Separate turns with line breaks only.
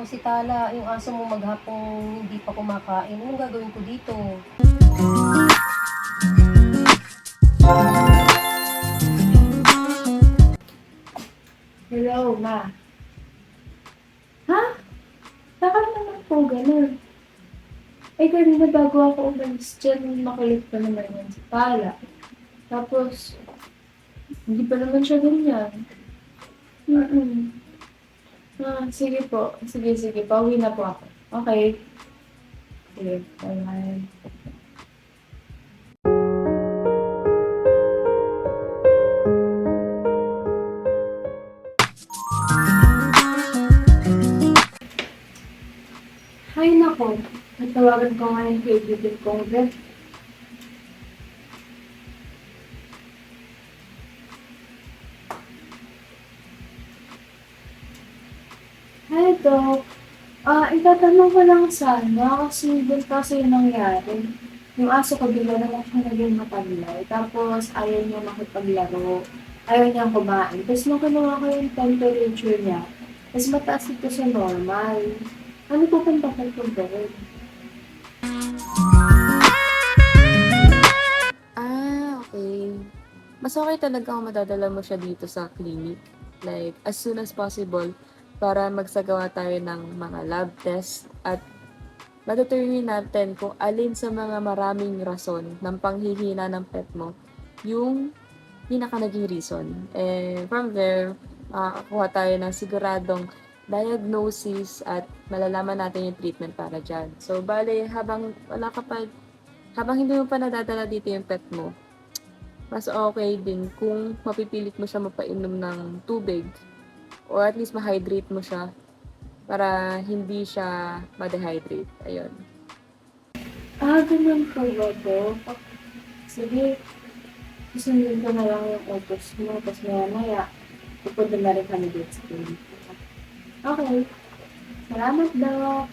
si Tala, yung aso mo maghapong hindi pa kumakain. Anong gagawin ko dito?
Hello, ma. Ha? Bakit naman po ganun? Eh, kanina bago ako umalis dyan, makulit pa naman yan si Pala. Tapos, hindi pa naman siya ganyan. Mm-mm. Ah, sige po. Sige, sige. Pauwi na po ako. Okay. Sige, bye-bye. Hay nako. Natawagan ko nga yung kaibigan kong Beth. Hi, Doc. Itatanong ko lang sana kasi doon kasi yung nangyari. Yung aso ko bigla naman siya naging matamlay. Tapos ayaw niya makipaglaro. Ayaw niya kumain. Tapos nung kinuha ko yung temperature niya, mas mataas ito sa normal. Ano po kung bakit ko gawin?
Okay. Mas okay talaga kung madadala mo siya dito sa clinic. Like, as soon as possible para magsagawa tayo ng mga lab test at matutuloy natin kung alin sa mga maraming rason ng panghihina ng pet mo yung pinaka naging reason. And from there, makakakuha tayo ng siguradong diagnosis at malalaman natin yung treatment para dyan. So, bale, habang hindi mo pa nadadala dito yung pet mo, mas okay din kung mapipilit mo siya mapainom ng tubig or at least ma-hydrate mo siya para hindi siya ma-dehydrate. Ayun.
Ganun po ba po? Sige, susundin ko na lang yung utos mo. Tapos maya-maya, pupunta na rin kami dito sa clinic. Okay. Salamat, Doc.